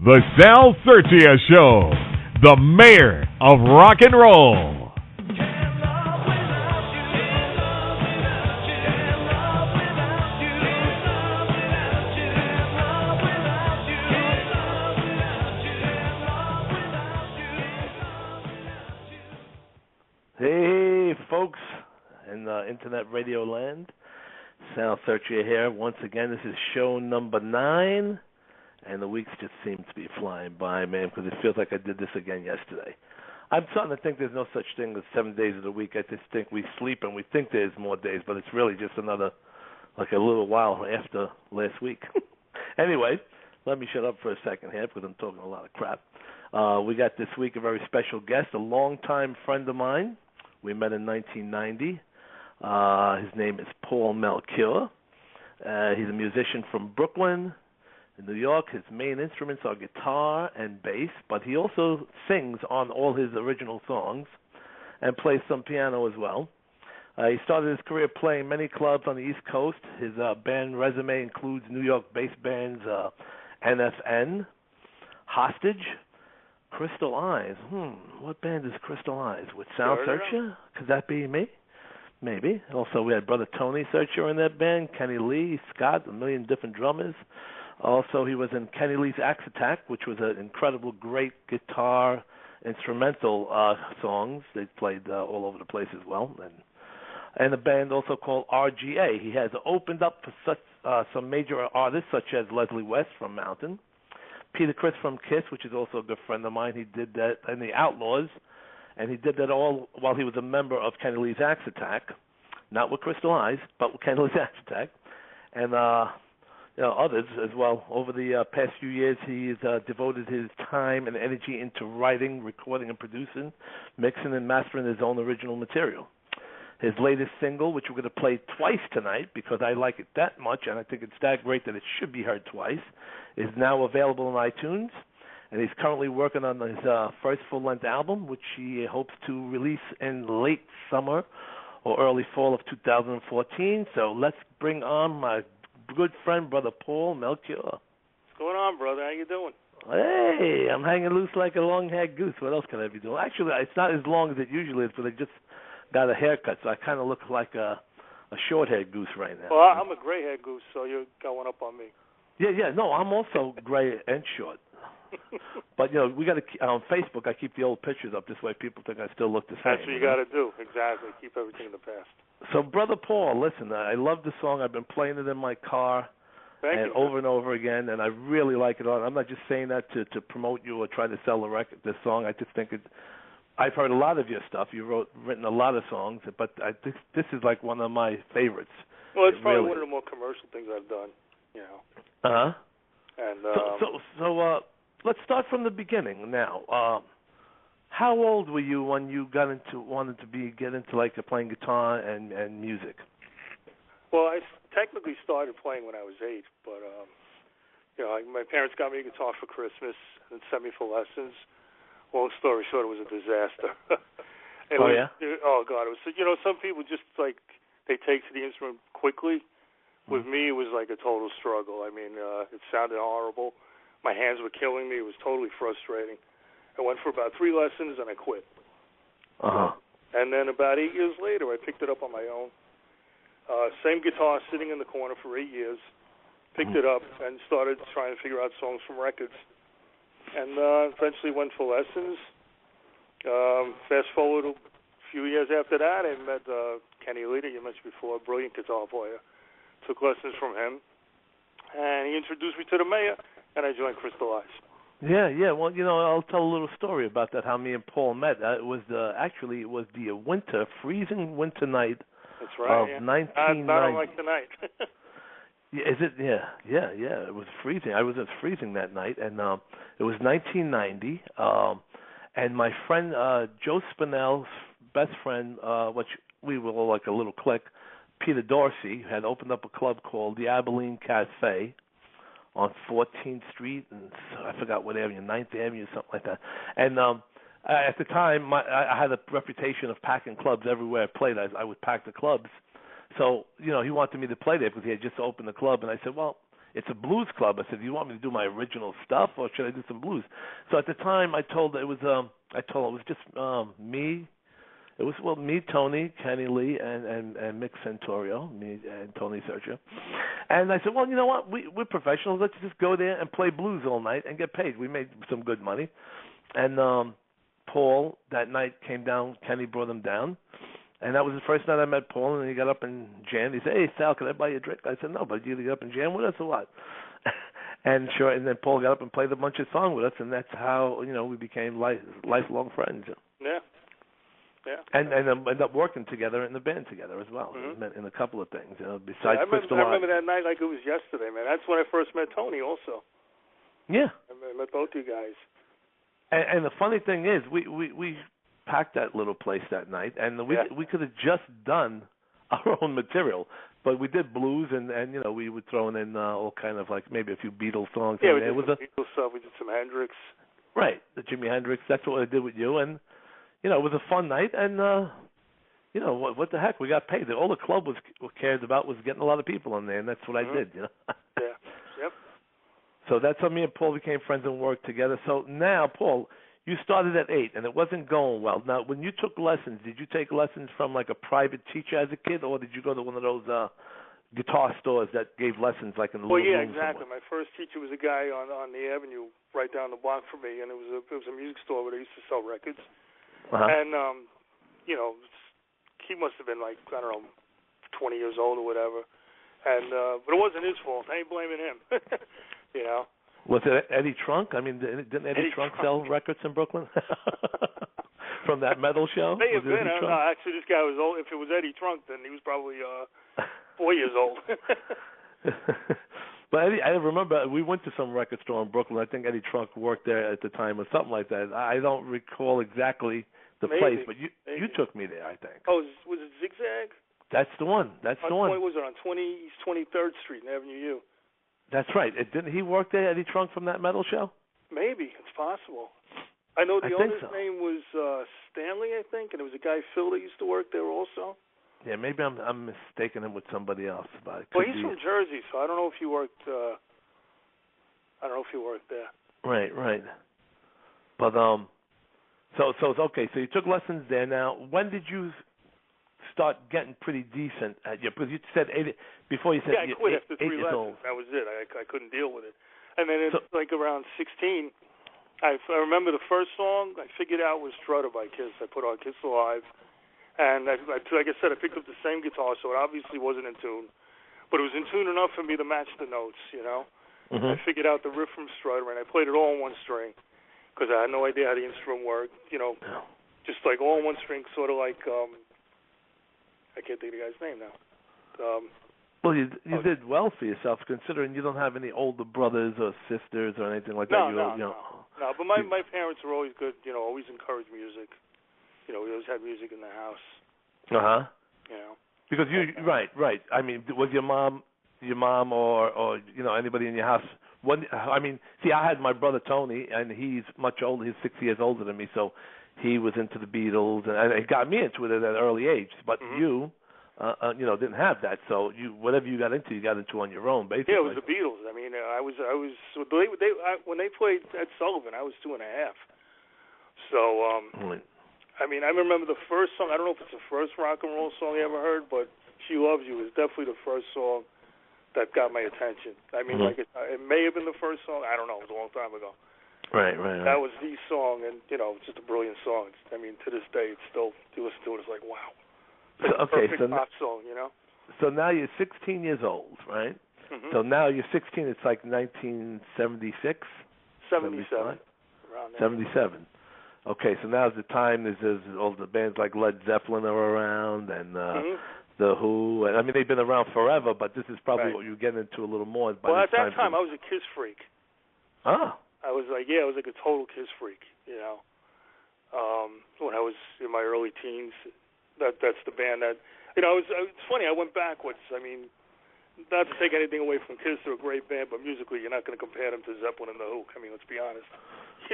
The Sal Sirchia Show, the mayor of rock and roll. Hey, folks in internet radio land. Sal Sirchia here. Once again, this is show number 9. And the weeks just seem to be flying by, man, because it feels like I did this again yesterday. I'm starting to think there's no such thing as 7 days of the week. I just think we sleep and we think there's more days, but it's really just another, like a little while after last week. Anyway, let me shut up for a second here because I'm talking a lot of crap. We got this week a very special guest, a longtime friend of mine. We met in 1990. His name is Paul Melchior. He's a musician from Brooklyn. In New York, his main instruments are guitar and bass, but he also sings on all his original songs and plays some piano as well. He started his career playing many clubs on the East Coast. His band resume includes New York-based bands N.F.N, Hostage, Crystal Eyes. What band is Crystal Eyes? With Sal Sirchia? Could that be me? Maybe. Also, we had Brother Tony Sirchia in that band, Kenny Lee, Scott, a million different drummers. Also, he was in Kenny Lee's Axxe, which was an incredible, great guitar instrumental songs. They played all over the place as well. And a band also called R.G.A. He has opened up for some major artists, such as Leslie West from Mountain, Peter Criss from Kiss, which is also a good friend of mine. He did that in the Outlaws, and he did that all while he was a member of Kenny Lee's Axxe, not with Crystal Eyes, but with Kenny Lee's Axxe. And others as well. Over the past few years, he's devoted his time and energy into writing, recording, and producing, mixing and mastering his own original material. His latest single, which we're going to play twice tonight because I like it that much and I think it's that great that it should be heard twice, is now available on iTunes. And he's currently working on his first full-length album, which he hopes to release in late summer or early fall of 2014. So let's bring on my good friend, Brother Paul Melchior. What's going on, brother? How you doing? Hey, I'm hanging loose like a long-haired goose. What else can I be doing? Actually, it's not as long as it usually is, but I just got a haircut, so I kind of look like a short-haired goose right now. Well, I'm a gray-haired goose, so you got one up on me. Yeah. No, I'm also gray and short. But, we got to, on Facebook, I keep the old pictures up. This way people think I still look the same. That's what you got to do. Exactly. Keep everything in the past. So, Brother Paul, listen, I love the song. I've been playing it in my car over and over again, and I really like it. I'm not just saying that to promote you or try to sell this song. I just think I've heard a lot of your stuff. You've written a lot of songs, but this is like one of my favorites. Well, it's probably one of the more commercial things I've done, Uh-huh. And So let's start from the beginning now. How old were you when you wanted to get into like playing guitar and music? Well, I technically started playing when I was 8, but my parents got me a guitar for Christmas and sent me for lessons. Long story short, it was a disaster. Yeah? Oh God, it was. Some people just like they take to the instrument quickly. With me, it was like a total struggle. I mean, it sounded horrible. My hands were killing me. It was totally frustrating. I went for about 3 lessons and I quit. And then about 8 years later, I picked it up on my own. Same guitar sitting in the corner for 8 years. Picked it up and started trying to figure out songs from records. And eventually went for lessons. Fast forward a few years after that, I met Kenny Lee, that you mentioned before, a brilliant guitar player. Took lessons from him. And he introduced me to the mayor, and I joined Crystal Eyes. Yeah. Well, I'll tell a little story about that. How me and Paul met. It was the freezing winter night. That's right. Of 1990. Not unlike tonight. Is it? Yeah. It was freezing. I was freezing that night, and it was 1990. And my friend Joe Spinell's best friend, which we were all like a little clique, Peter Dorsey, had opened up a club called the Abilene Cafe on 14th Street, and I forgot what avenue, 9th Avenue, something like that. And at the time, I had a reputation of packing clubs everywhere I played. I would pack the clubs. So, he wanted me to play there because he had just opened the club. And I said, well, it's a blues club. I said, do you want me to do my original stuff or should I do some blues? So at the time, I told it was just me. It was me, Tony, Kenny Lee, and Mick Santorio, me and Tony Sirchia. And I said, well, you know what? We're professionals. Let's just go there and play blues all night and get paid. We made some good money. And Paul that night came down. Kenny brought him down, and that was the first night I met Paul. And he got up and jammed. He said, "Hey Sal, can I buy you a drink?" I said, "No, but you get up and jam with us or what?" And sure. And then Paul got up and played a bunch of songs with us, and that's how we became lifelong friends. Yeah. Yeah. And ended up working together in the band together as well. In a couple of things, besides Crystal. I remember that night like it was yesterday, man. That's when I first met Tony also. Yeah. I met both you guys. And the funny thing is, we packed that little place that night, and we could have just done our own material, but we did blues, and we were throwing in all kind of like maybe a few Beatles songs. Yeah, we did some Beatles stuff. We did some Hendrix. Right, the Jimi Hendrix. That's what I did with you, and it was a fun night, and what the heck, we got paid. All the club cared about was getting a lot of people in there, and that's what I did. Yeah. Yep. So that's how me and Paul became friends and worked together. So now, Paul, you started at 8, and it wasn't going well. Now, when you took lessons, did you take lessons from like a private teacher as a kid, or did you go to one of those guitar stores that gave lessons like in the little room exactly. somewhere? My first teacher was a guy on the avenue right down the block from me, and it was a music store where they used to sell records. And he must have been like, I don't know, 20 years old or whatever. And but it wasn't his fault. I ain't blaming him. Was it Eddie Trunk? I mean, didn't Eddie Trunk sell records in Brooklyn? From that metal show? May have been. No, actually, this guy was old. If it was Eddie Trunk, then he was probably 4 years old. But Eddie, I remember we went to some record store in Brooklyn. I think Eddie Trunk worked there at the time or something like that. I don't recall exactly the place, but you took me there, I think. Oh, was it Zigzag? That's the one. That's the one. Was it on 23rd Street in Avenue U? That's right. Didn't he work there, Eddie Trunk, from that metal show? Maybe. It's possible. I know the owner's name was Stanley, I think, and it was a guy, Phil, that used to work there also. Yeah, maybe I'm mistaking him with somebody else. But well, he's from Jersey, so I don't know if he worked. there. Right. But so it's okay. So you took lessons there. Now, when did you start getting pretty decent at your? Because you said 8 before. You said I quit after 3 lessons. Old. That was it. I couldn't deal with it. And then it's like around 16. I remember the first song I figured out was Strutter by Kiss. I put on Kiss Alive. And like I said, I picked up the same guitar, so it obviously wasn't in tune. But it was in tune enough for me to match the notes, I figured out the riff from Strutter, and I played it all on one string because I had no idea how the instrument worked, just like all on one string, sort of like, I can't think of the guy's name now. Well, you did well for yourself, considering you don't have any older brothers or sisters or anything like that. No, but my parents were always good, always encouraged music. We always had music in the house. Because right. I mean, was your mom or anybody in your house? I had my brother Tony, and he's much older. He's 6 years older than me, so he was into the Beatles, and it got me into it at an early age. But you, didn't have that. So whatever you got into on your own, basically. Yeah, it was the Beatles. I mean, I was when they played Ed Sullivan, I was 2.5. So. I mean, I remember the first song. I don't know if it's the first rock and roll song you ever heard, but "She Loves You" is definitely the first song that got my attention. I mean, like it may have been the first song. I don't know. It was a long time ago. Right. That was the song, and it's just a brilliant song. To this day, it's still you listen to it, it's like wow. It's a perfect pop song, So now you're 16 years old, right? Mm-hmm. So now you're 16. It's like 1976. 77. Around there. 77. Okay, so now's the time. There's all the bands like Led Zeppelin are around, and the Who. And I mean, they've been around forever, but this is probably what you get into a little more. Well, at that time, I was a Kiss freak. Ah. I was like a total Kiss freak. When I was in my early teens, that's the band that it's funny. I went backwards. I mean, not to take anything away from Kiss, they're a great band, but musically, you're not going to compare them to Zeppelin and the Who. I mean, let's be honest.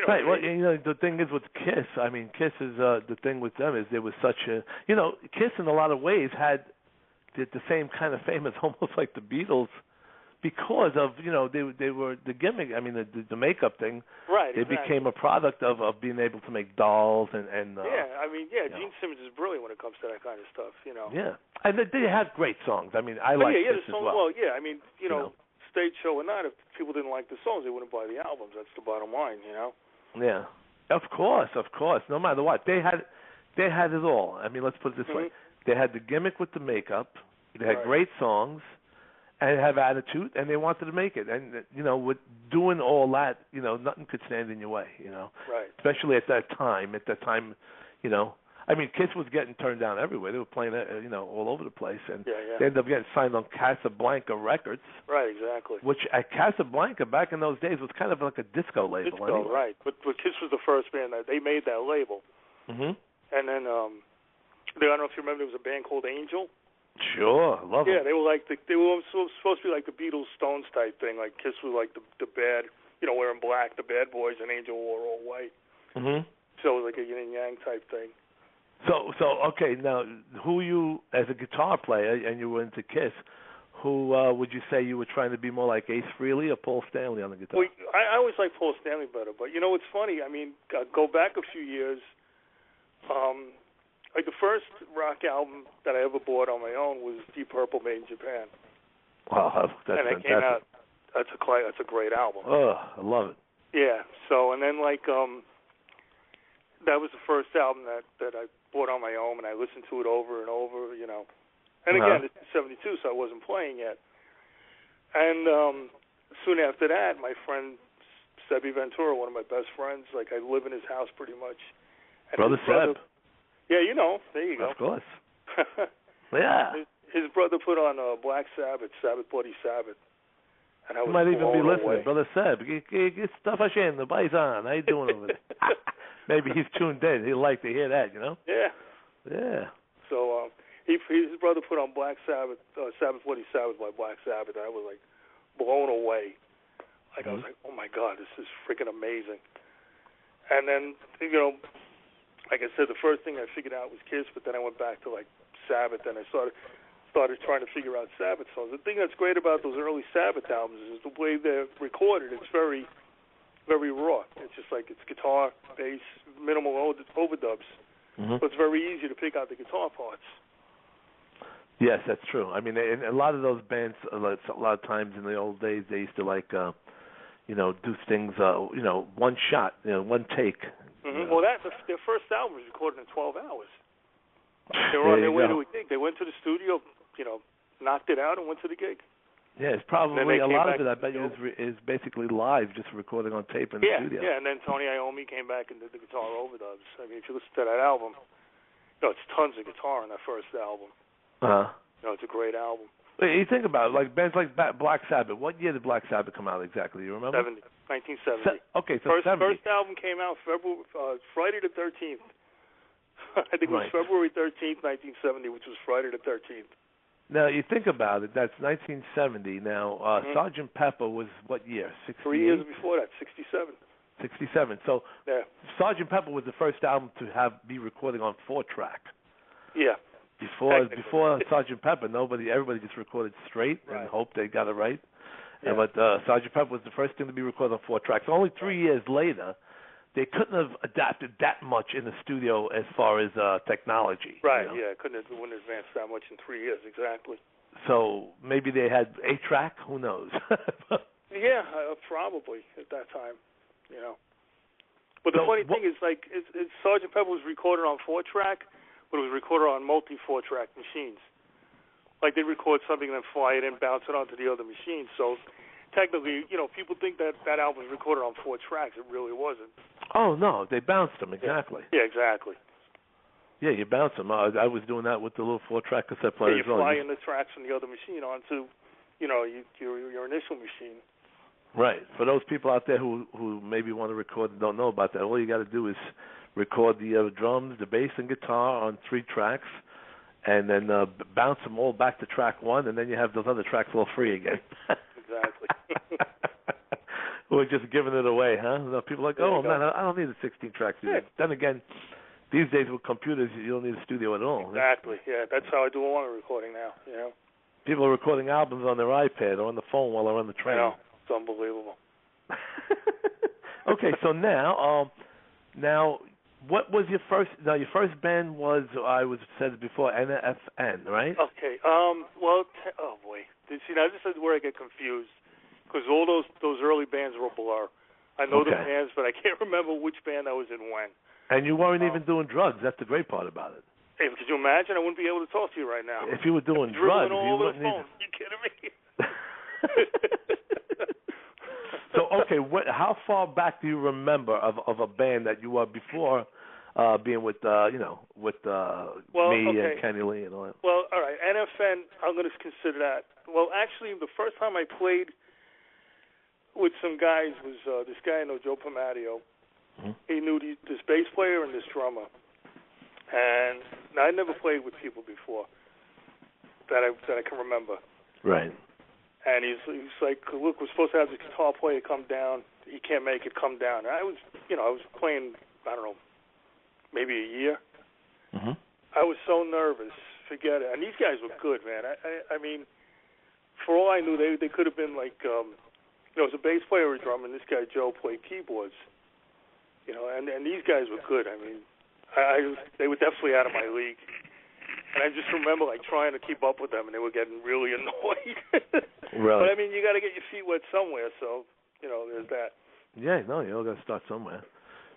Right. Well, the thing is with Kiss. I mean, Kiss is the thing with them is there was such a Kiss in a lot of ways had the same kind of fame as almost like the Beatles because of they were the gimmick. I mean the makeup thing. Right. They exactly. became a product of being able to make dolls and yeah. I mean, Gene Simmons is brilliant when it comes to that kind of stuff. Yeah, and they had great songs. I mean, I like this the song, as well. Well, yeah. I mean, stage show or not, if people didn't like the songs, they wouldn't buy the albums. That's the bottom line. Yeah, of course. No matter what, they had it all. I mean, let's put it this way: they had the gimmick with the makeup, they had great songs, and have attitude, and they wanted to make it. And with doing all that, nothing could stand in your way. Right. Especially at that time. I mean, Kiss was getting turned down everywhere. They were playing, all over the place, and they ended up getting signed on Casablanca Records. Right, exactly. Which at Casablanca back in those days was kind of like a disco label. Anyway. Right. But Kiss was the first band that they made that label. Mhm. And then I don't know if you remember, there was a band called Angel. Sure, love them. Yeah, they were they were supposed to be like the Beatles, Stones type thing. Like Kiss was like the bad, wearing black, the bad boys, and Angel wore all white. Mhm. So it was like a yin and yang type thing. So okay, now who you as a guitar player and you were into Kiss, who would you say you were trying to be more like Ace Frehley or Paul Stanley on the guitar? Well, I always liked Paul Stanley better, but it's funny. I mean, go back a few years. Like the first rock album that I ever bought on my own was Deep Purple, made in Japan. Wow, that's and it fantastic. came out. That's a great album. Oh, I love it. Yeah. So and then that was the first album that I bought on my own, and I listened to it over and over, And again, it's 72, so I wasn't playing yet. And soon after that, my friend Sebi Ventura, one of my best friends, I live in his house pretty much. And Brother Seb. Yeah, there you go. Of course. Yeah. His brother put on Black Sabbath, Bloody Sabbath. And I was might even be listening. away. Brother Seb, get stuff in the Bison. How you doing over there? Maybe he's tuned in. He'd like to hear that, Yeah. Yeah. So his brother put on Black Sabbath, Bloody Sabbath by Black Sabbath. And I was blown away. I was like, oh my God, this is freaking amazing. And then like I said, the first thing I figured out was Kiss, but then I went back to Sabbath, and I started trying to figure out Sabbath songs. The thing that's great about those early Sabbath albums is the way they're recorded. It's very, very raw. It's just it's guitar, bass, minimal overdubs. So it's very easy to pick out the guitar parts. Yes, that's true. I mean, a lot of those bands, a lot of times in the old days, they used to do things, one shot, one take. Well, their first album was recorded in 12 hours. They were on their way to a gig. They went to the studio, knocked it out, and went to the gig. Yeah, it's probably a lot of it. I bet you is basically live, just recording on tape in the studio. Yeah, and then Tony Iommi came back and did the guitar overdubs. I mean, if you listen to that album, it's tons of guitar on that first album. It's a great album. Wait, you think about it, bands like Black Sabbath. What year did Black Sabbath come out exactly? You remember? 1970. Okay, so first album came out Friday the 13th. I think it was February 13th, 1970, which was Friday the 13th. Now, you think about it, that's 1970. Now, Sgt. Pepper was what year? 68? 3 years before that, 67. 67. So, Sgt. Pepper was the first album to be recording on 4-track. Yeah. Before Sgt. Pepper, everybody just recorded straight and hoped they got it right. Yeah. But Sgt. Pepper was the first thing to be recorded on 4 tracks. Only 3 years later, they couldn't have adapted that much in the studio as far as technology. Right. Yeah, wouldn't advance that much in 3 years exactly. So maybe they had 8-track. Who knows? Yeah, probably at that time. But the funny thing is, Sgt. Pepper was recorded on 4-track, but it was recorded on multi-4-track machines. They record something and then fly it and bounce it onto the other machine. So technically, people think that album was recorded on 4 tracks. It really wasn't. Oh, no, they bounced them, exactly. Yeah, exactly. Yeah, you bounce them. I was doing that with the little 4-track cassette player as well. You fly in the tracks from the other machine onto, your initial machine. Right. For those people out there who maybe want to record and don't know about that, all you got to do is record the drums, the bass, and guitar on 3 tracks, and then bounce them all back to track 1, and then you have those other tracks all free again. Exactly. We're just giving it away, huh? People are like, man, I don't need a 16-track studio. Yeah. Then again, these days with computers, you don't need a studio at all. Exactly. Yeah, that's how I do all my recording now. People are recording albums on their iPad or on the phone while they're on the train. I know. It's unbelievable. Okay, so now, what was your first? Now, your first band was said before N.F.N, right? Okay. Oh boy. See, now this is where I get confused because all those early bands were a blur. I know the bands, but I can't remember which band I was in when. And you weren't even doing drugs. That's the great part about it. Hey, could you imagine? I wouldn't be able to talk to you right now. If you were doing drugs, you wouldn't need. You kidding me? So, okay, how far back do you remember of a band that you were before being with me and Kenny Lee and all that? Well, all right, N.F.N, I'm going to consider that. Well, actually, the first time I played with some guys was this guy I know, Joe Pomadio. Mm-hmm. He knew this bass player and this drummer. And I never played with people before that I can remember. Right. And he's like, look, we're supposed to have this guitar player come down. He can't make it come down. And I was playing, I don't know, maybe a year. Mm-hmm. I was so nervous. Forget it. And these guys were good, man. I mean, for all I knew, they could have been like, it was a bass player or a drummer, and this guy Joe played keyboards. And these guys were good. I mean, they were definitely out of my league. And I just remember like trying to keep up with them, and they were getting really annoyed. Really? But I mean, you got to get your feet wet somewhere, so there's that. Yeah, no, you all got to start somewhere.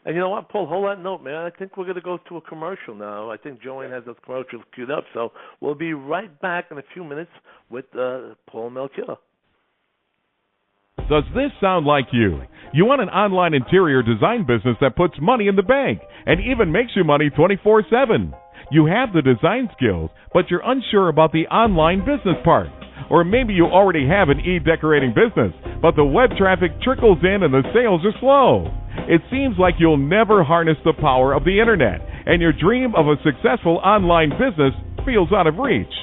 And you know what, Paul? Hold that note, man. I think we're going to go to a commercial now. I think Joanne has those commercials queued up, so we'll be right back in a few minutes with Paul Melchior. Does this sound like you? You want an online interior design business that puts money in the bank and even makes you money 24/7. You have the design skills, but you're unsure about the online business part. Or maybe you already have an e-decorating business, but the web traffic trickles in and the sales are slow. It seems like you'll never harness the power of the internet, and your dream of a successful online business feels out of reach.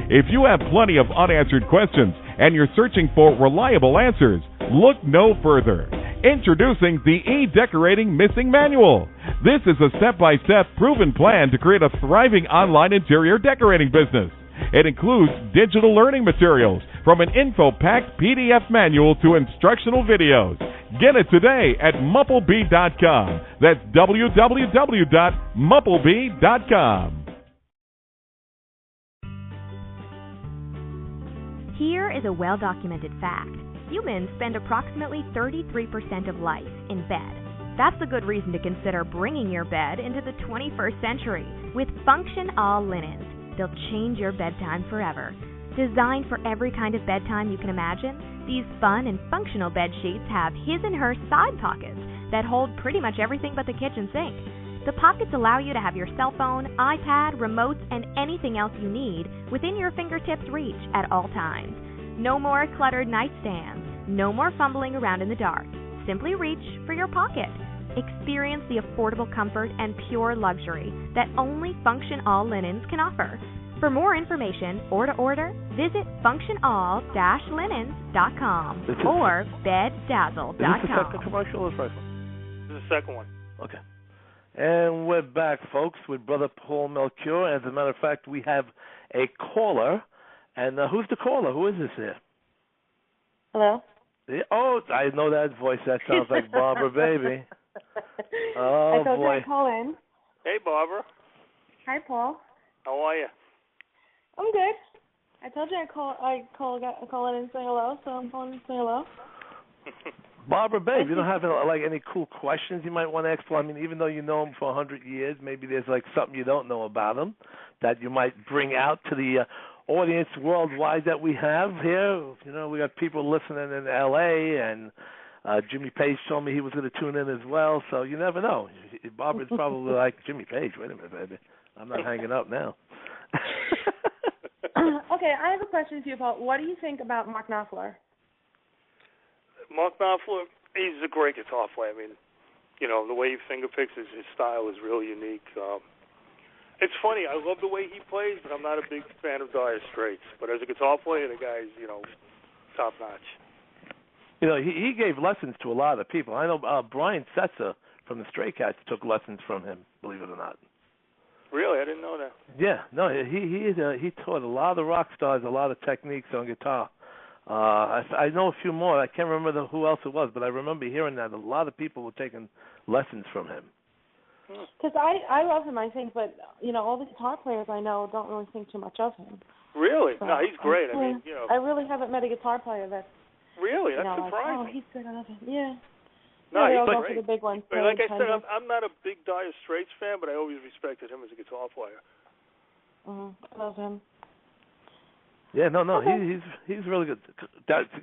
If you have plenty of unanswered questions and you're searching for reliable answers, look no further. Introducing the E-Decorating Missing Manual. This is a step-by-step proven plan to create a thriving online interior decorating business. It includes digital learning materials, from an info-packed PDF manual to instructional videos. Get it today at mupplebee.com. That's www.mupplebee.com. Here is a well-documented fact. Humans spend approximately 33% of life in bed. That's a good reason to consider bringing your bed into the 21st century with Function All Linens. They'll change your bedtime forever. Designed for every kind of bedtime you can imagine, these fun and functional bed sheets have his and her side pockets that hold pretty much everything but the kitchen sink. The pockets allow you to have your cell phone, iPad, remotes, and anything else you need within your fingertips' reach at all times. No more cluttered nightstands. No more fumbling around in the dark. Simply reach for your pocket. Experience the affordable comfort and pure luxury that only Function All Linens can offer. For more information or to order, visit functionall-linens.com or beddazzle.com. Is this the second commercial or the first one? This is the second one. Okay. And we're back, folks, with Brother Paul Melchior. As a matter of fact, we have a caller. And who's the caller? Who is this here? Hello? Oh, I know that voice. That sounds like Barbara, baby. Oh, I told boy. you I'd call in. Hey, Barbara. Hi, Paul. How are you? I'm good. I told you I'd call in and say hello, so I'm calling to say hello. Barbara, babe, you don't have any cool questions you might want to ask for? I mean, even though you know him for 100 years, maybe there's something you don't know about him that you might bring out to the audience worldwide that we have here. We got people listening in L.A., and Jimmy Page told me he was going to tune in as well, so you never know. Barbara's probably like, Jimmy Page, wait a minute, baby. I'm not hanging up now. Okay, I have a question for you, Paul. What do you think about Mark Knopfler? Mark Knopfler, he's a great guitar player. I mean, the way he fingerpicks, his style is really unique. It's funny, I love the way he plays, but I'm not a big fan of Dire Straits. But as a guitar player, the guy's, top notch. He gave lessons to a lot of people. I know Brian Setzer from the Stray Cats took lessons from him, believe it or not. Really? I didn't know that. Yeah, no, he taught a lot of rock stars a lot of techniques on guitar. I know a few more. I can't remember who else it was, but I remember hearing that a lot of people were taking lessons from him. Because I love him, I think, but all the guitar players I know don't really think too much of him. Really? So, no, he's great. I mean, I really haven't met a guitar player that's really. That's like, surprising. oh, he's good. I love him. Yeah. No, they all he's go great. for the big ones. Like I said, I'm not a big Dire Straits fan, but I always respected him as a guitar player. I love him. Yeah, no, Okay. he's really good.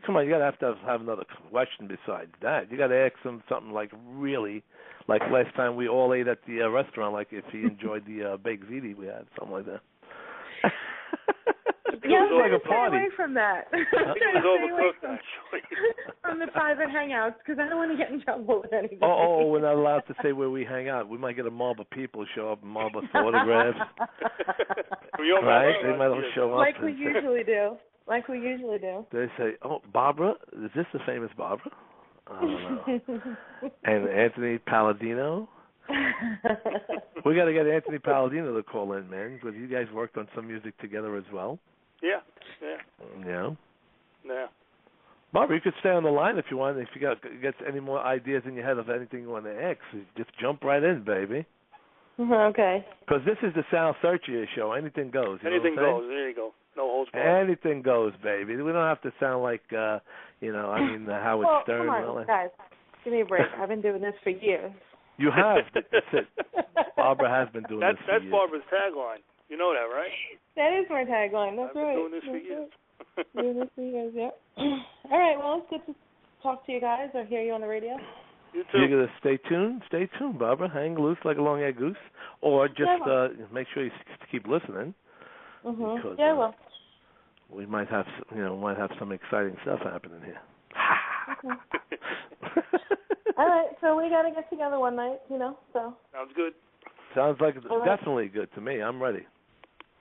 Come on, you gotta have to have another question besides that. You gotta ask him something like really, like last time we all ate at the restaurant, like if he enjoyed the baked ziti we had, something like that. Yeah, it was like a party. Stay away from that. I think it was overcooked, actually. From the private hangouts, because I don't want to get in trouble with anything. Oh, we're not allowed to say where we hang out. We might get a mob of people show up and mob us for autographs. Right? They might all show up. Like we usually do. They say, "Oh, Barbara, is this the famous Barbara?" I don't know. And Anthony Palladino. We got to get Anthony Palladino to call in, man, because you guys worked on some music together as well. Yeah. Yeah. Yeah. Barbara, you could stay on the line if you want. If you got any more ideas in your head of anything you want to ask, just jump right in, baby. Okay. Because this is the Sal Sirchia show. Anything goes. Anything goes. There you go. No holds barred. Anything goes, baby. We don't have to sound like, Howard Stern. Come on, guys. Give me a break. I've been doing this for years. You have. That's it. Barbara has been doing this for years. That's Barbara's tagline. You know that, right? That is my tagline. That's I've been right. doing this for years. Doing this for years, yeah. All right, well, it's good to talk to you guys or hear you on the radio. You too. You're going to stay tuned. Stay tuned, Barbara. Hang loose like a long-haired goose. Or just make sure you keep listening. Because, well. We might have, some exciting stuff happening here. Okay. All right, so we got to get together one night, so. Sounds good. Sounds like definitely good to me. I'm ready.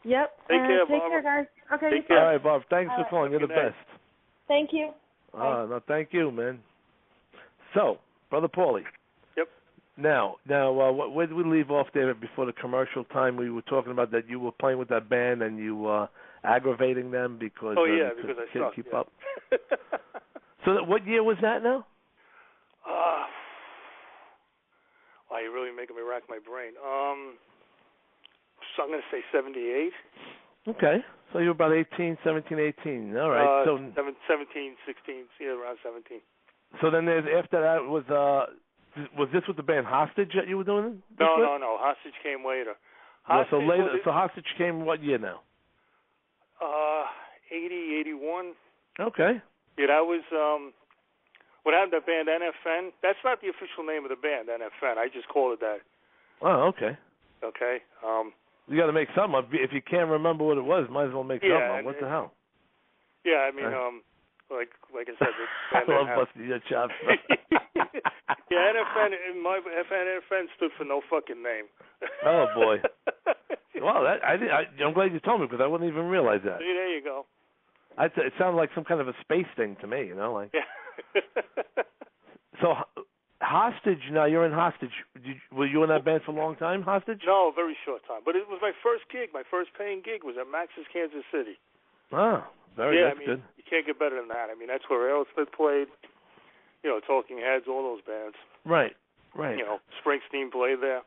Yep. Take care, Take care, guys. Okay. Take care. All right, Bob. Thanks for calling. You're the best. Thank you. No, thank you, man. So, Brother Paulie. Yep. Now, where did we leave off there before the commercial time? We were talking about that you were playing with that band and you aggravating them because because I couldn't suck. keep up. So, what year was that now? Wow, you're really making me rack my brain. So I'm going to say 78. Okay. So you were about 17, 18. All right. 17, 16, around 17. So then after that was this with the band Hostage that you were doing? No. Hostage came later. So later. So Hostage came what year now? 80, 81. Okay. Yeah, that was what happened to that band N.F.N. That's not the official name of the band, N.F.N. I just called it that. Oh, okay. Okay. You got to make something up. If you can't remember what it was, might as well make something up. What the hell? Yeah, I mean, like I said, I love busting your chops. Yeah, N.F.N. stood for no fucking name. Oh boy. Well, I'm glad you told me because I wouldn't even realize that. See, there you go. It sounded like some kind of a space thing to me, like. Yeah. So, Hostage. Now you're in Hostage. Were you in that band for a long time, Hostage? No, a very short time. But it was my first gig. My first paying gig was at Max's Kansas City. Oh, that's good. You can't get better than that. I mean, that's where Aerosmith played. Talking Heads, all those bands. Right. Springsteen played there.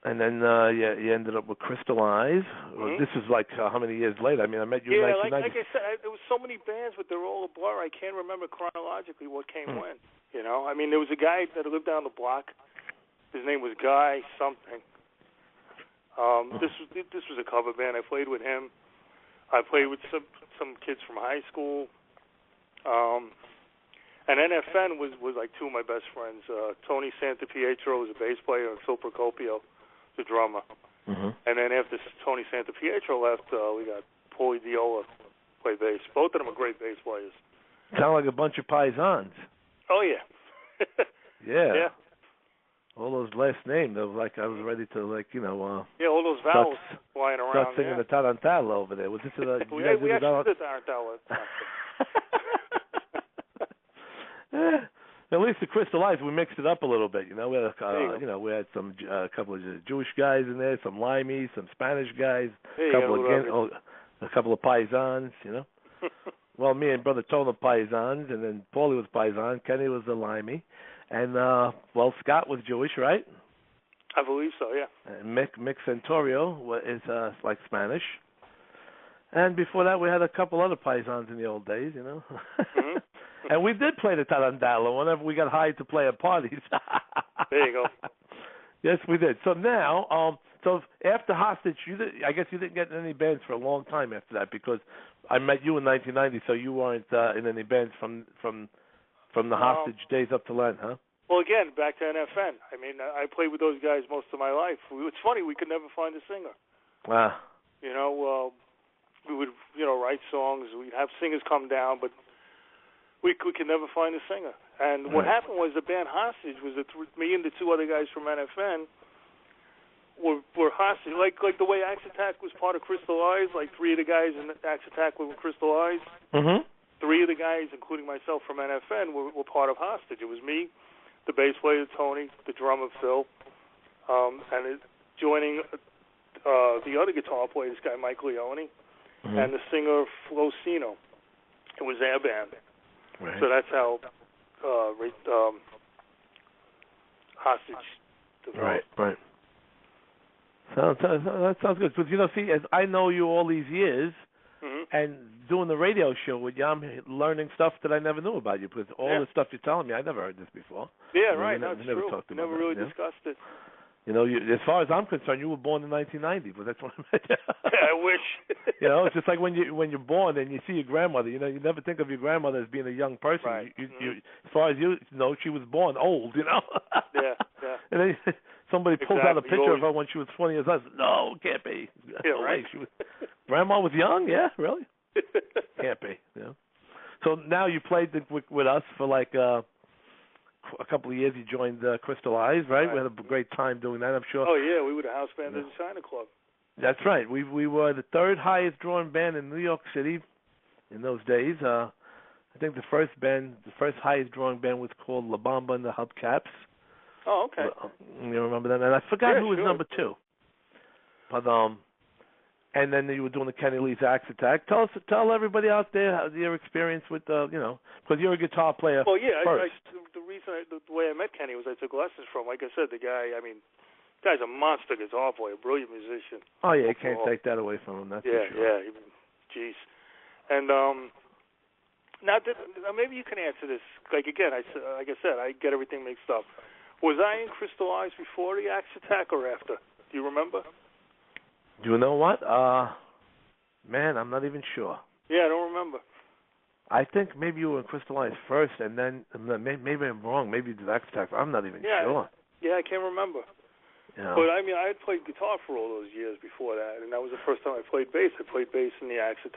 And then you ended up with Crystallize. Mm-hmm. This is like how many years later? I mean, I met you in 1990. Like I said, there was so many bands, but they're all a blur. I can't remember chronologically what came when. I mean, there was a guy that lived down the block. His name was Guy something. This was a cover band. I played with him. I played with some kids from high school. And N.F.N. was like two of my best friends. Tony Santapietro was a bass player, and Phil Procopio, the drummer. Mm-hmm. And then after Tony Santapietro left, we got Paulie Diola play bass. Both of them are great bass players. Sound like a bunch of paisans. Oh yeah. Yeah. All those last names, I was ready to all those vowels flying around. Start singing the Tarantella over there. Was this we actually did the Tarantella. At least the Crystallize, we mixed it up a little bit. We had we had some a couple of Jewish guys in there, some Limeys, some Spanish guys, a couple of Paisans. Well, me and Brother Tone are Paisans, and then Paulie was Paisan, Kenny was a Limey, and Scott was Jewish, right? I believe so, yeah. And Mick Santorio is like Spanish. And before that, we had a couple other Paisans in the old days, Mm-hmm. And we did play the Tarantella whenever we got hired to play at parties. There you go. Yes, we did. So now, so after Hostage, I guess you didn't get in any bands for a long time after that, because I met you in 1990, so you weren't in any bands from the Hostage days up to then, huh? Well, again, back to N.F.N. I mean, I played with those guys most of my life. It's funny, we could never find a singer. Wow. We would, write songs. We'd have singers come down, but we could never find a singer. And what happened was the band Hostage was that me and the two other guys from N.F.N. were Hostage. Like the way Axxe was part of Crystallize, like three of the guys in Axxe were Crystallize. Mm-hmm. Three of the guys, including myself from N.F.N., were part of Hostage. It was me, the bass player Tony, the drummer Phil, and joining the other guitar player, this guy Mike Leone, and the singer Flocino. It was their band. Right. So that's how Hostage developed. Right. So that sounds good. Because, as I know you all these years, and doing the radio show with you, I'm learning stuff that I never knew about you. Because all the stuff you're telling me, I never heard this before. Yeah, right. That's never true. Talked about never really discussed it. As far as I'm concerned, you were born in 1990, but that's when I met you. I wish. It's just like when you're born and you see your grandmother. You never think of your grandmother as being a young person. Right. You, as far as you know, she was born old. Yeah. And then somebody pulls out a picture always... of her when she was 20 years old. No, it can't be. Yeah, right. Grandma was young. Yeah, really. Can't be. So now you played with us for like. A couple of years. You joined Crystallize, right? We had a great time doing that, I'm sure. Oh, yeah, we were the house band of the China Club. That's right. We were the third highest drawing band in New York City in those days. I think the first highest drawing band was called La Bamba and the Hubcaps. Oh, okay. You remember that? And I forgot who was number two. But and then you were doing the Kenny Lee's Axxe. Tell everybody out there your experience with because you're a guitar player. Well, yeah, first. The way I met Kenny was I took lessons from. Like I said, the guy's a monster guitar player, brilliant musician. Oh yeah, you can't take that away from him. That's for sure. Yeah. Jeez. And now maybe you can answer this. Like again, like I said, I get everything mixed up. Was I in Crystallize before the Axxe or after? Do you remember? Do you know what? Man, I'm not even sure. Yeah, I don't remember. I think maybe you were in Crystallize first, and then maybe I'm wrong. Maybe the Axxe. I'm not even sure. Yeah, I can't remember. Yeah. But I had played guitar for all those years before that, and that was the first time I played bass. I played bass in the Axxe.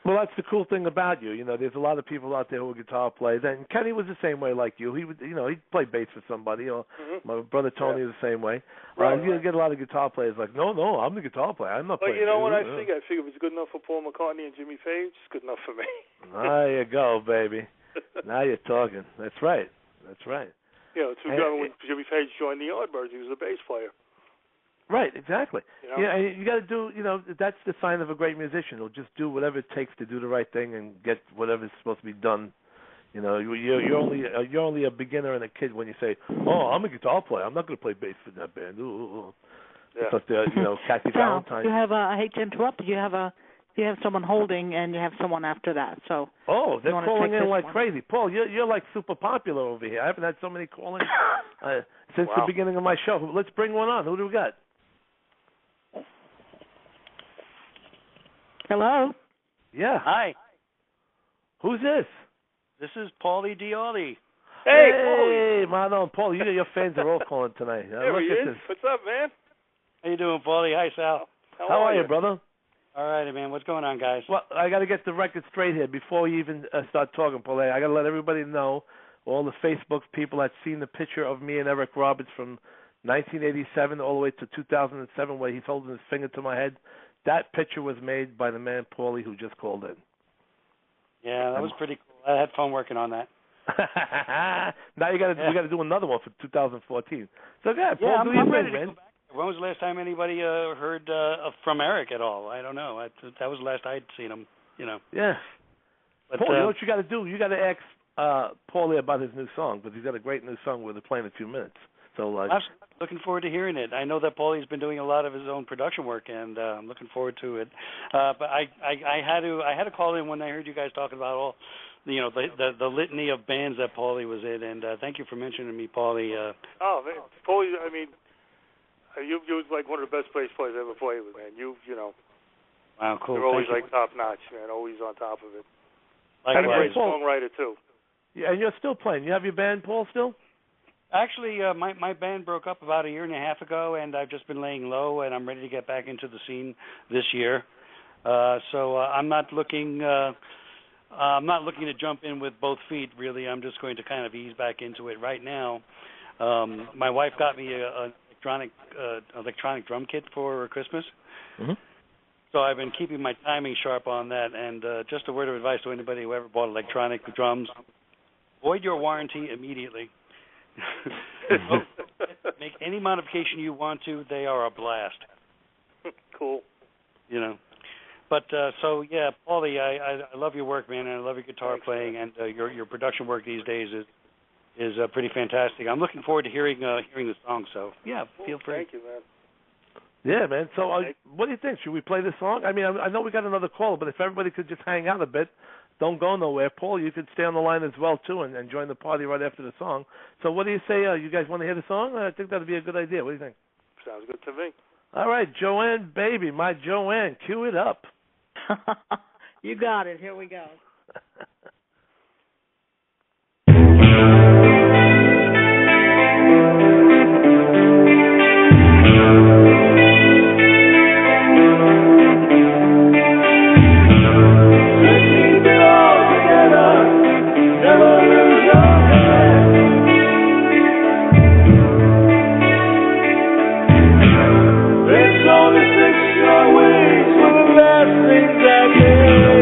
Well, that's the cool thing about you. There's a lot of people out there who are guitar players, and Kenny was the same way like you. He would, he'd play bass for somebody, or my brother Tony was the same way. Right, you get a lot of guitar players like, no, I'm the guitar player. I'm not playing. But you know what I figure? I figure if it's good enough for Paul McCartney and Jimmy Page, it's good enough for me. There you go, baby. Now you're talking. That's right. When Jimmy Page joined the Yardbirds, he was a bass player. Right, exactly. Yeah, and you got to do, that's the sign of a great musician. He'll just do whatever it takes to do the right thing and get whatever's supposed to be done. You're only a beginner and a kid when you say, "Oh, I'm a guitar player. I'm not going to play bass for that band." Ooh. Yeah. But Kathy Valentine. You have I hate to interrupt, but you have someone holding and you have someone after that. So they're calling in like one. crazy. Paul, you're like super popular over here. I haven't had so many calling since the beginning of my show. Let's bring one on. Who do we got? Hello? Yeah. Hi. Who's this? This is Paulie Dioli. Hey, Mano, Paul, your fans are all calling tonight. There he is. What's up, man? How you doing, Paulie? Hi, Sal. How are you, brother? All right, man. What's going on, guys? Well, I got to get the record straight here before we even start talking, Paul. I got to let everybody know, all the Facebook people that seen the picture of me and Eric Roberts from 1987 all the way to 2007 where he's holding his finger to my head. That picture was made by the man, Paulie, who just called in. Yeah, that was pretty cool. I had fun working on that. Now we got to do another one for 2014. So yeah, Paul, do I'm your ready thing, to man. go back. When was the last time anybody heard from Eric at all? I don't know. That was the last I'd seen him. Yeah. But, Paul, you know what you got to do? You got to ask Paulie about his new song, because he's got a great new song we're playing in a few minutes. So I'm looking forward to hearing it. I know that Paulie's been doing a lot of his own production work, and I'm looking forward to it. But I had to call in when I heard you guys talking about all, the litany of bands that Paulie was in, and thank you for mentioning me, Paulie. Oh man, Paulie, I mean, you was like one of the best bass players I ever played with, man. You know. Wow, cool. You're always like top notch, man. Always on top of it. Likewise. And a great songwriter too. yeah, and you're still playing. You have your band, Paul, still? Actually, my band broke up about a year and a half ago, and I've just been laying low, and I'm ready to get back into the scene this year. So I'm not looking to jump in with both feet. Really, I'm just going to kind of ease back into it right now. My wife got me a electronic drum kit for Christmas. Mm-hmm. So I've been keeping my timing sharp on that, and just a word of advice to anybody who ever bought electronic drums: void your warranty immediately. Make any modification you want to; they are a blast. Cool. But so yeah, Paulie, I love your work, man, and I love your guitar playing, and your production work these days is pretty fantastic. I'm looking forward to hearing the song. So yeah, feel free. Thank you, man. Yeah, man. So what do you think? Should we play this song? I mean, I know we got another call, but if everybody could just hang out a bit, don't go nowhere. Paul, you could stay on the line as well, too, and join the party right after the song. So what do you say? You guys want to hear the song? I think that would be a good idea. What do you think? Sounds good to me. All right, Joanne, baby, my Joanne, cue it up. You got it. Here we go. Your wings were the last things I tasted.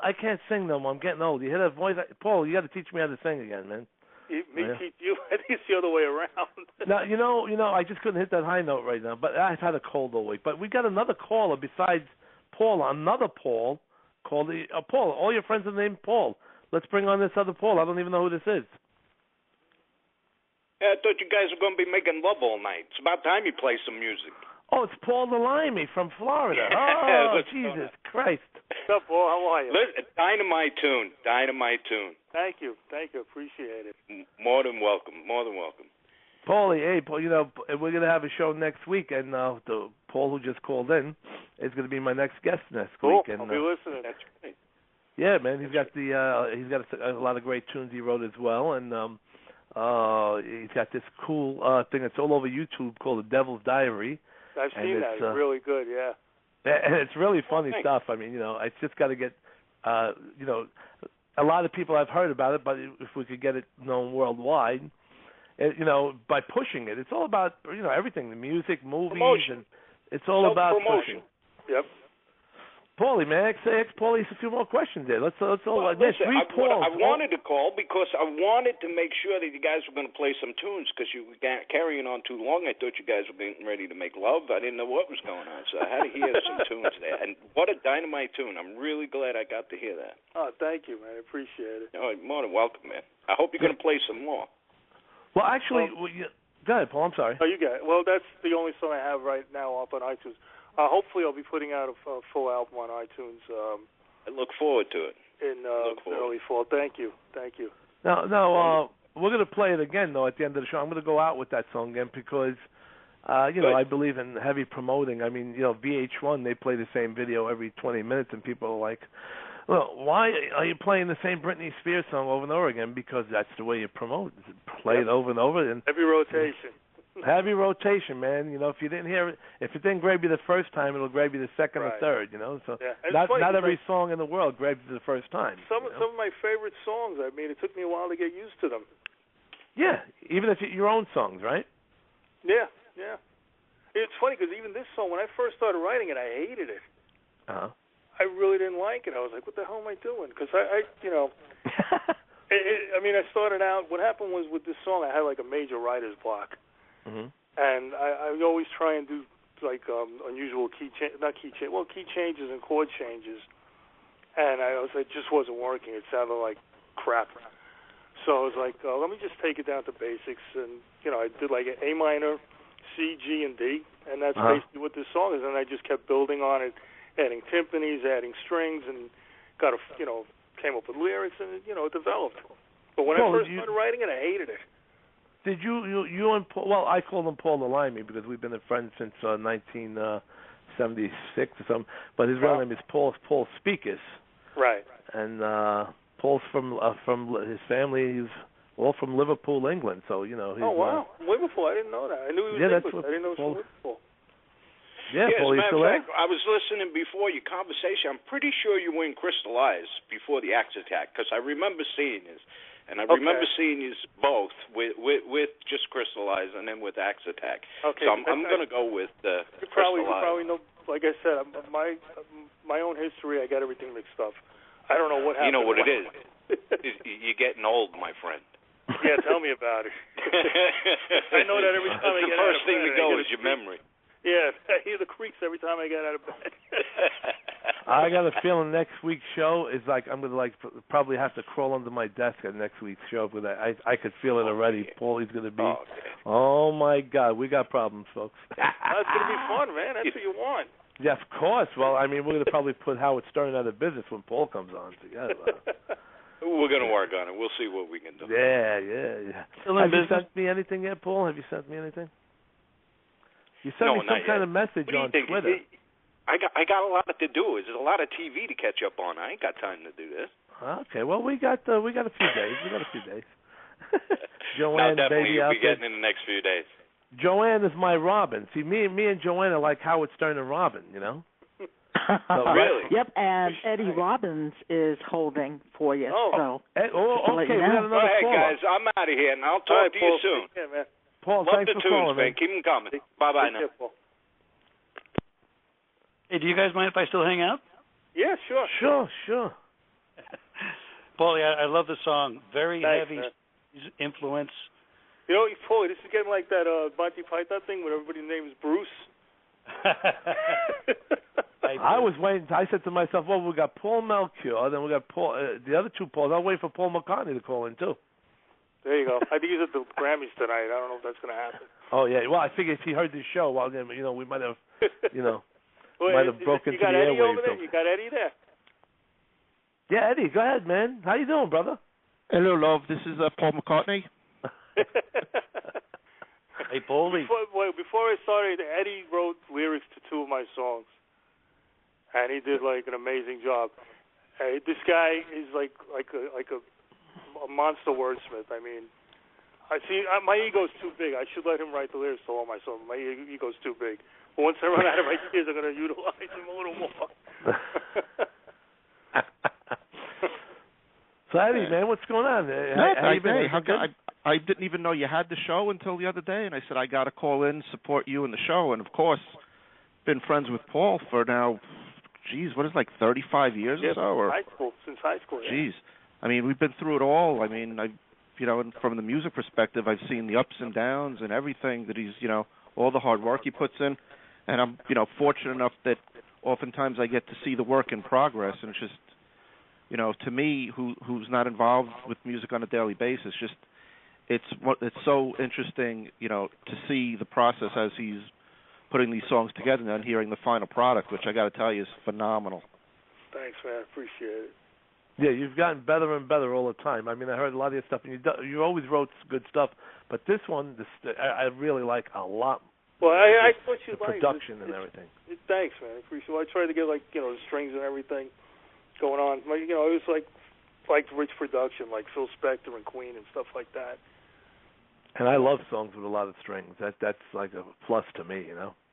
I can't sing no more. I'm getting old. You hear that voice? Paul, you got to teach me how to sing again, man. Teach you? I think it's the other way around. No, you know, I just couldn't hit that high note right now. But I've had a cold all week. But we got another caller besides Paul. Another Paul called Paul. All your friends are named Paul. Let's bring on this other Paul. I don't even know who this is. Yeah, I thought you guys were going to be making love all night. It's about time you play some music. Oh, it's Paul the Limey from Florida. Yeah, oh, Jesus Christ. What's up, Paul? How are you? Listen, dynamite tune. Thank you. Appreciate it. More than welcome. Paulie, hey, Paul, you know, we're going to have a show next week, and the Paul who just called in is going to be my next guest next week. And, I'll be listening. That's great. Yeah, man, he's got a lot of great tunes he wrote as well, and he's got this cool thing that's all over YouTube called The Devil's Diary. I've seen that. It's really good, yeah. And it's really funny stuff. I mean, you know, it's just got to get, you know, a lot of people have heard about it, but if we could get it known worldwide, you know, by pushing it. It's all about, you know, everything, the music, movies, promotion. And it's all about promotion. pushing. Yep. Paulie, man, ask Paulie a few more questions there. Let's all listen, I Pauls. wanted to call because I wanted to make sure that you guys were going to play some tunes because you were carrying on too long. I thought you guys were getting ready to make love. I didn't know what was going on, so I had to hear some tunes there. And what a dynamite tune. I'm really glad I got to hear that. Oh, thank you, man. I appreciate it. Oh, more than welcome, man. I hope you're going to play some more. Well, actually, go ahead, Paul. I'm sorry. Oh, you got it. Well, that's the only song I have right now up on iTunes. Hopefully, I'll be putting out a full album on iTunes. I look forward to it. In early fall. Thank you. No, we're going to play it again, though, at the end of the show. I'm going to go out with that song again because, you know, I believe in heavy promoting. I mean, you know, VH1, they play the same video every 20 minutes, and people are like, well, why are you playing the same Britney Spears song over and over again? Because that's the way you promote. Play it over and over. And heavy rotation. Heavy rotation, man. You know, if you didn't hear it, if it didn't grab you the first time, it'll grab you the second or third. You know, so not every song in the world grabs you the first time. Some of my favorite songs. I mean, it took me a while to get used to them. Yeah, even if your own songs, right? Yeah. It's funny because even this song, when I first started writing it, I hated it. I really didn't like it. I was like, what the hell am I doing? Because I you know, I mean, I started out. What happened was with this song, I had like a major writer's block. Mm-hmm. And I always try and do like unusual key changes and chord changes, and it just wasn't working. It sounded like crap. So I was like, let me just take it down to basics, and you know, I did like an A minor, C, G, and D, and that's basically what this song is. And I just kept building on it, adding timpanis, adding strings, and came up with lyrics, and you know, it developed. But when I first started writing it, I hated it. Did you and Paul? Well, I call him Paul the Limey because we've been friends since 1976 or something. But his real name is Paul Speakus. Right. And Paul's from his family. He's all from Liverpool, England. So you know. He's, wow, Liverpool! I didn't know that. I knew he was English. I didn't know he was from Liverpool. Yeah, Paul, as a matter of fact, I was listening before your conversation. I'm pretty sure you were in Crystallized before the Axxe attack because I remember seeing this. And I remember seeing you both with just Crystallized and then with Axxe Attack. Okay, so I'm going to go with you probably know. Like I said, my own history. I got everything mixed up. I don't know what happened. You know what it is? You're getting old, my friend. Yeah, tell me about it. I know that every time I get out of bed. The first thing to go is your memory. Yeah, I hear the creaks every time I get out of bed. I got a feeling next week's show is like I'm going to probably have to crawl under my desk at next week's show because I could feel it already. Paulie's going to be, oh my God, we got problems, folks. That's going to be fun, man. That's what you want. Yeah, of course. Well, I mean, we're going to probably put Howard Stern out of business when Paul comes on together. We're going to work on it. We'll see what we can do. Yeah. Have you sent me anything yet, Paul? Have you sent me anything? You sent me some kind of message on Twitter. I got a lot to do. There's a lot of TV to catch up on. I ain't got time to do this. Okay, well we got a few days. Joanne, no, definitely baby, you'll out be getting in the next few days. Joanne is my Robin. See, me and Joanne are like Howard Stern and Robin, you know. So, really? Yep, and Eddie Robbins is holding for you. Okay. We got another All right, caller. guys, I'm out of here, and I'll talk to you soon. Yeah, man. Paul, love thanks the for calling, man. Keep them coming. Bye-bye now. Hey, do you guys mind if I still hang out? Yeah, sure. Sure. Paulie, I love the song. Very Thanks, heavy man. influence. You know, Paulie, this is getting like that Monty Python thing where everybody's name is Bruce. I was waiting. I said to myself, well, we got Paul Melchior, then we got Paul. The other two Pauls. I'll wait for Paul McCartney to call in too. There you go. I think he's at the Grammys tonight. I don't know if that's going to happen. Oh yeah. Well, I figured if he heard this show, well, you know, we might have, you know, well, might have broken you to got the Eddie airwaves. over there? You got Eddie there? Yeah, Eddie, go ahead, man. How you doing, brother? Hello, love. This is Paul McCartney. Hey, Paulie. Before I started, Eddie wrote lyrics to two of my songs, and he did like an amazing job. This guy is like a monster wordsmith. I mean, I see my ego's too big. I should let him write the lyrics to all my songs. My ego's too big. But once I run out of ideas, I'm going to utilize him a little more. So Eddie, man, what's going on? I didn't even know you had the show until the other day, and I said I got to call in, support you in the show, and of course, been friends with Paul for now. Geez, what is it, like 35 years or so? Or since high school. Yeah. Geez, I mean, we've been through it all. I mean, and from the music perspective, I've seen the ups and downs and everything that he's, all the hard work he puts in, and I'm, fortunate enough that oftentimes I get to see the work in progress, and it's just, to me, who's not involved with music on a daily basis, just it's so interesting, to see the process as he's putting these songs together and then hearing the final product, which I got to tell you is phenomenal. Thanks, man. Appreciate it. Yeah, you've gotten better and better all the time. I mean, I heard a lot of your stuff, and you always wrote good stuff, but this one, I really like a lot. Well, I thought you liked production and everything. Thanks, man. I appreciate it. I tried to get the strings and everything going on. It was like rich production, like Phil Spector and Queen and stuff like that. And I love songs with a lot of strings. That's like a plus to me,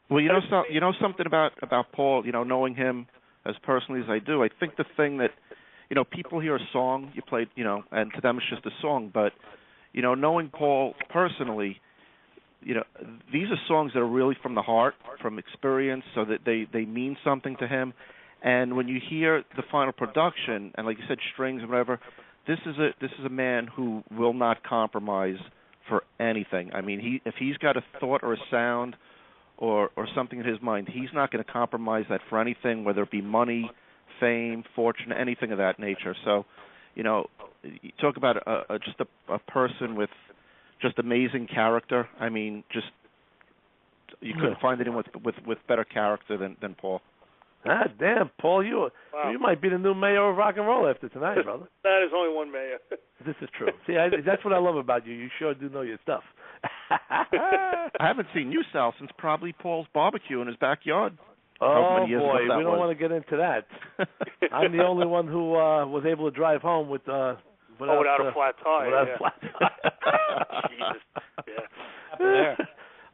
Well, you know something about Paul. Knowing him as personally as I do, I think the thing that people hear a song you played, and to them it's just a song. But knowing Paul personally, these are songs that are really from the heart, from experience, so that they mean something to him. And when you hear the final production, and like you said, strings or whatever, this is a man who will not compromise for anything. I mean, if he's got a thought or a sound or something in his mind, he's not going to compromise that for anything, whether it be money, fame, fortune, anything of that nature. So, you talk about just a person with just amazing character. I mean, just you couldn't find anyone with better character than Paul. Ah, damn, Paul, you might be the new mayor of rock and roll after tonight, brother. That is only one mayor. This is true. See, that's what I love about you. You sure do know your stuff. I haven't seen you, Sal, since probably Paul's barbecue in his backyard. Oh, boy, we don't want to get into that. I'm the only one who was able to drive home without a flat tire. Without a flat tire. Jesus. Yeah.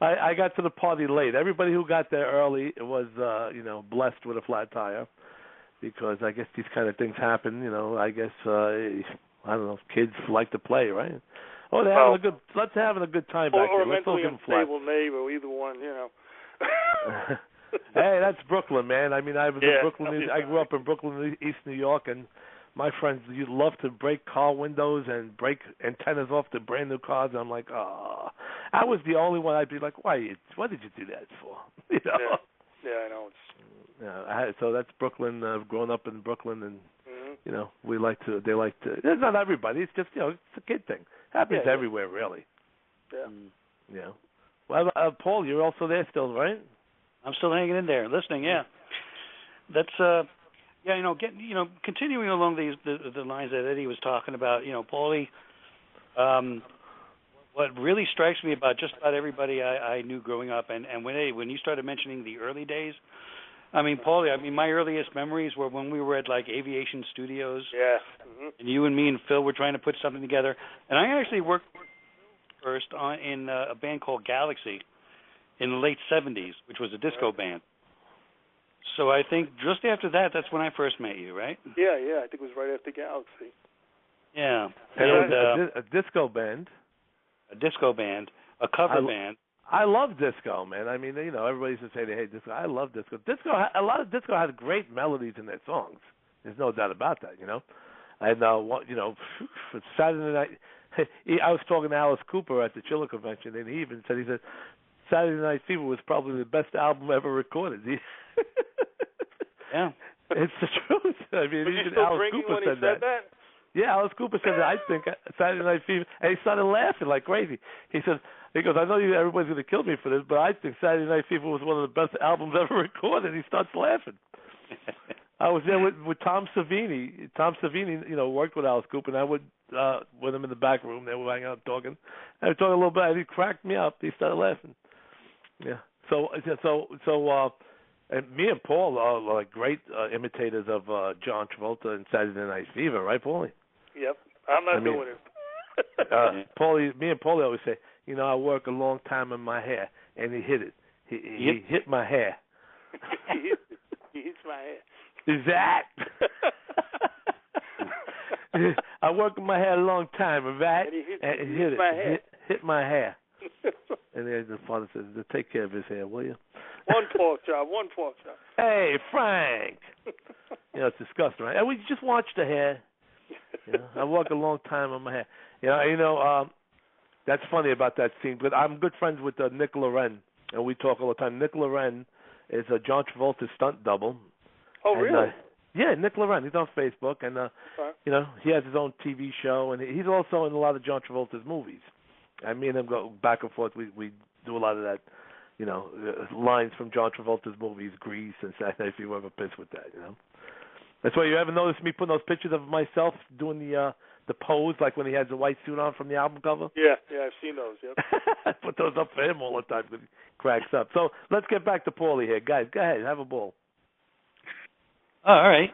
I got to the party late. Everybody who got there early was, blessed with a flat tire, because I guess these kind of things happen. I guess I don't know. Kids like to play, right? Oh, they're having a good. Let's having a good time back or here. Let's mentally give them flat. unstable neighbor, either one. Hey, that's Brooklyn, man. I mean, I was in Brooklyn. I grew up in Brooklyn, East New York, and my friends, you love to break car windows and break antennas off the brand new cars. And I'm like, oh, I was the only one. I'd be like, what did you do that for? Yeah, I know. So that's Brooklyn. I've grown up in Brooklyn, and we like to. They like to. It's not everybody. It's just it's a kid thing. Happens everywhere, really. Yeah. Well, Paul, you're also there still, right? I'm still hanging in there, listening. Yeah. That's continuing along the lines that Eddie was talking about. Paulie. What really strikes me about just about everybody I knew growing up, and when you started mentioning the early days, I mean, Paulie, my earliest memories were when we were at like Aviation Studios. Yeah. And you and me and Phil were trying to put something together. And I actually worked first in a band called Galaxy in the late 70s, which was a disco band. So I think just after that's when I first met you, right? Yeah. I think it was right after Galaxy. Yeah. And a disco band. A disco band, a cover band. I love disco, man. I mean, everybody used to say they hate disco. I love disco. A lot of disco has great melodies in their songs. There's no doubt about that, And for Saturday night, I was talking to Alice Cooper at the Chiller convention, and he even said, Saturday Night Fever was probably the best album ever recorded. Yeah, it's the truth. I mean, was even you still Alice drinking Cooper when he said that? Yeah, Alice Cooper said that. I think Saturday Night Fever, and he started laughing like crazy. He goes, I know everybody's going to kill me for this, but I think Saturday Night Fever was one of the best albums ever recorded. He starts laughing. I was there with Tom Savini. Tom Savini, worked with Alice Cooper, and I would with him in the back room. They were hanging out talking. I was talking a little bit, and he cracked me up. He started laughing. Yeah. So, and me and Paul are like great imitators of John Travolta and Saturday Night Fever, right, Paulie? Yep. I'm not doing it. Paulie, me and Paulie always say, I work a long time in my hair, and he hit it. He hit my hair. He hits my hair. Is that? I work in my hair a long time, right? And he hit my hair. Hit my hair. And then the father says, "Take care of his hair, will you?" One pork chop. Hey, Frank. It's disgusting, right? And we just watch the hair. I work a long time on my hair. That's funny about that scene. But I'm good friends with Nick Loren, and we talk all the time. Nick Loren is John Travolta's stunt double. Oh, really? Yeah, Nick Loren. He's on Facebook, and he has his own TV show, and he's also in a lot of John Travolta's movies. And me and him go back and forth. We do a lot of that, lines from John Travolta's movies, Grease and Saturday Night Fever. Ever pissed with that, That's why you ever notice me putting those pictures of myself doing the pose, like when he has the white suit on from the album cover? Yeah, I've seen those, yep. I put those up for him all the time because he cracks up. So let's get back to Paulie here. Guys, go ahead, have a ball. Oh, all right.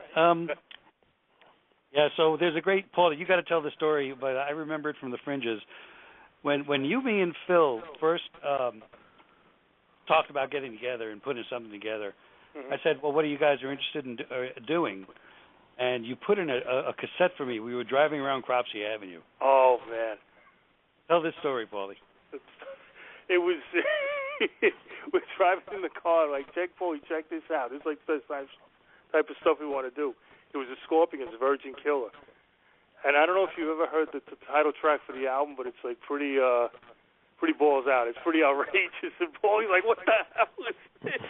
So there's a great, Paulie, you got to tell the story, but I remember it from the Fringes. When you, me, and Phil first talked about getting together and putting something together, I said, well, what are you guys interested in doing? And you put in a cassette for me. We were driving around Cropsey Avenue. Oh, man. Tell this story, Paulie. It was, we're driving in the car, like, Paulie, check this out. This is like the type of stuff we want to do. It was the Scorpions' Virgin Killer. And I don't know if you've ever heard the title track for the album, but it's like pretty balls out. It's pretty outrageous. And Paulie's like, what the hell is this?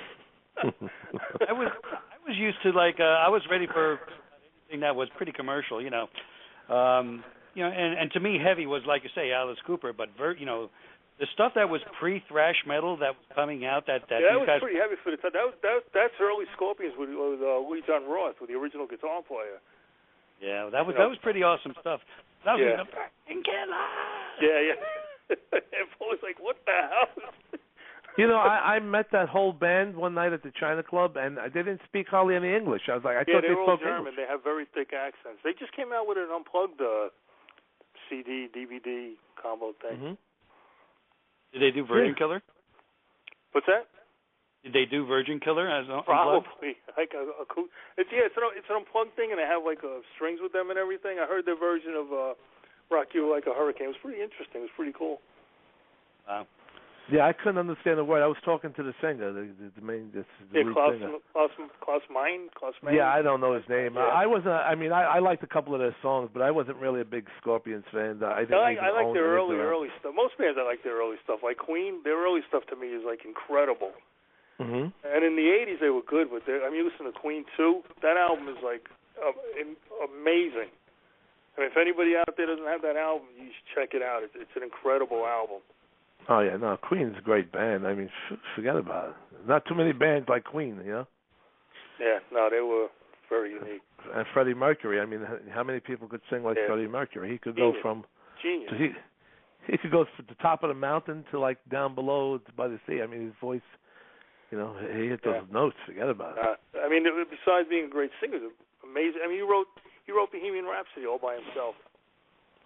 I was used to I was ready for anything that was pretty commercial, and to me heavy was, like you say, Alice Cooper, but the stuff that was pre-thrash metal that was coming out that that was guys, pretty heavy for the time. That's early Scorpions with Lee John Roth, with the original guitar player. Yeah, that was pretty awesome stuff. That was Yeah. Yeah. And Paulie's like, what the hell? I met that whole band one night at the China Club, and they didn't speak hardly any English. I was like, I thought they they were all spoke German. English. They have very thick accents. They just came out with an unplugged CD, DVD combo thing. Mm-hmm. Did they do Virgin Killer? What's that? Did they do Virgin Killer as unplugged? Probably. Like it's an unplugged thing, and they have strings with them and everything. I heard their version of "Rock You Like a Hurricane." It was pretty interesting. It was pretty cool. Wow. Yeah, I couldn't understand the word. I was talking to the singer, the main, the lead singer. Klaus Meine. Yeah, I don't know his name. Yeah. I wasn't. I mean, I liked a couple of their songs, but I wasn't really a big Scorpions fan. I like their early stuff. Most bands I like their early stuff. Like Queen, their early stuff to me is incredible. Mm-hmm. And in the '80s they were good, but you listen to Queen 2. That album is amazing. I mean, if anybody out there doesn't have that album, you should check it out. It's an incredible album. Oh yeah, no, Queen's a great band. I mean, forget about it. Not too many bands like Queen, Yeah, no, they were very unique. And Freddie Mercury. I mean, how many people could sing like Freddie Mercury? He could go from genius. He could go from the top of the mountain to down below by the sea. I mean, his voice. He hit those notes. Forget about it. I mean, besides being a great singer, it's amazing. I mean, he wrote Bohemian Rhapsody all by himself.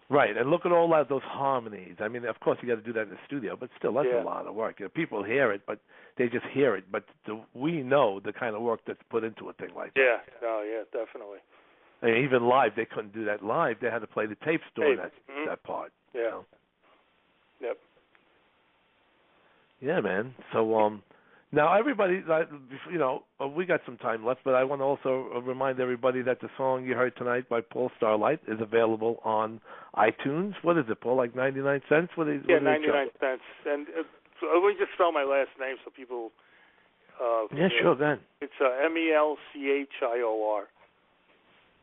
Right, and look at all those harmonies. I mean, of course, you got to do that in the studio, but still, that's a lot of work. People hear it, but they just hear it. But we know the kind of work that's put into a thing like that. Yeah, definitely. I mean, even live, they couldn't do that live. They had to play the tapes during that part. Yeah. Yep. Yeah, man. So, Now, everybody, we got some time left, but I want to also remind everybody that the song you heard tonight by Paul Starlight is available on iTunes. What is it, Paul? Like 99 cents? What 99 cents. And let me just spell my last name so people. Yeah, sure. Go ahead. It's Melchior.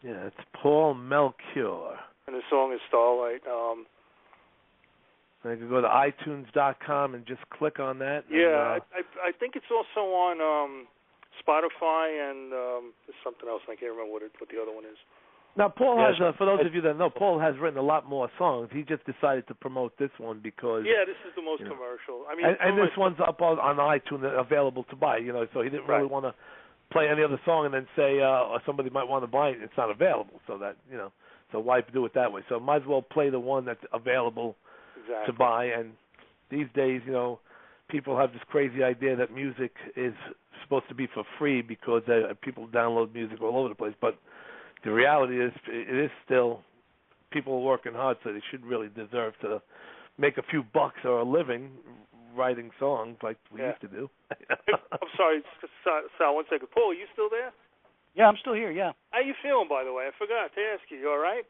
Yeah, it's Paul Melchior. And the song is Starlight. I can go to iTunes.com and just click on that. Yeah, I think it's also on Spotify and there's something else. I can't remember what the other one is. Now, Paul has, for those of you that know, Paul has written a lot more songs. He just decided to promote this one because... Yeah, this is the most commercial. I mean, and this one's up on iTunes available to buy, so he didn't really want to play any other song and then say somebody might want to buy it. It's not available, so that, so why do it that way? So might as well play the one that's available to buy. And these days, people have this crazy idea that music is supposed to be for free because people download music all over the place. But the reality is, it is still, people are working hard, so they should really deserve to make a few bucks or a living writing songs like we used to do. I'm sorry, Sal, 1 second. Paul, are you still there? Yeah, I'm still here, yeah. How you feeling, by the way? I forgot to ask you. You all right?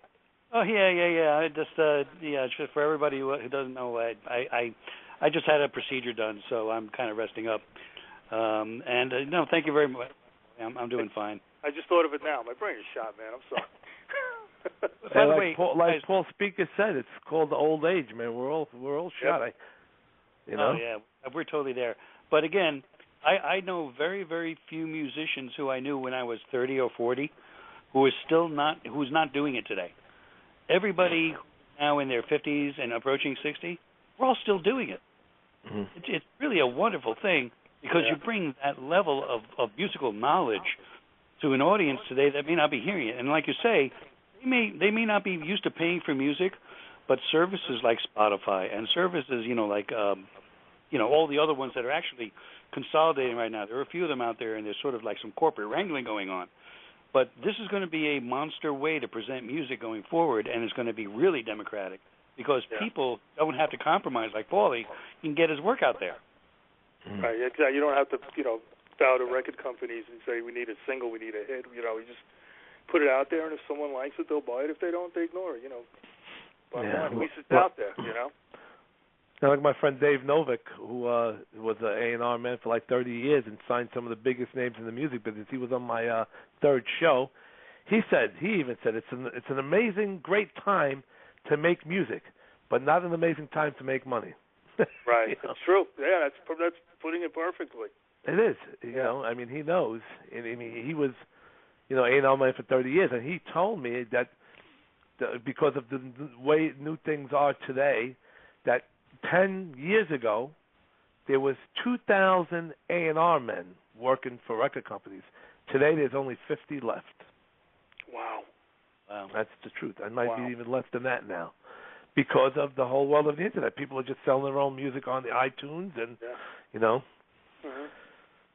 Oh, yeah. I just, for everybody who doesn't know, I just had a procedure done, so I'm kind of resting up. No, thank you very much. I'm doing fine. I just thought of it now. My brain is shot, man. I'm sorry. By the way, Paul Speaker said, it's called the old age, man. We're all shot. Yep. Oh, yeah, we're totally there. But again, I know very, very few musicians who I knew when I was 30 or 40 who's not doing it today. Everybody now in their 50s and approaching 60, we're all still doing it. Mm-hmm. It's really a wonderful thing because you bring that level of musical knowledge to an audience today that may not be hearing it. And like you say, they may not be used to paying for music, but services like Spotify and services, like all the other ones that are actually consolidating right now. There are a few of them out there, and there's sort of like some corporate wrangling going on. But this is going to be a monster way to present music going forward, and it's going to be really democratic because people don't have to compromise like Paulie. He can get his work out there. Mm-hmm. Right, exactly. You don't have to, bow to record companies and say we need a single, we need a hit. You just put it out there, and if someone likes it, they'll buy it. If they don't, they ignore it. But at least it's out there. Now, like my friend Dave Novick, who was an A&R man for like 30 years and signed some of the biggest names in the music business. He was on my third show. He even said it's an amazing, great time to make music, but not an amazing time to make money. Right, it's true. Yeah, that's putting it perfectly. It is. I mean, he knows. I mean, he was, A&R man for 30 years, and he told me that because of the way new things are today, that 10 years ago, there was 2,000 A&R men working for record companies. Today, there's only 50 left. Wow. That's the truth. I might be even less than that now because of the whole world of the Internet. People are just selling their own music on the iTunes and,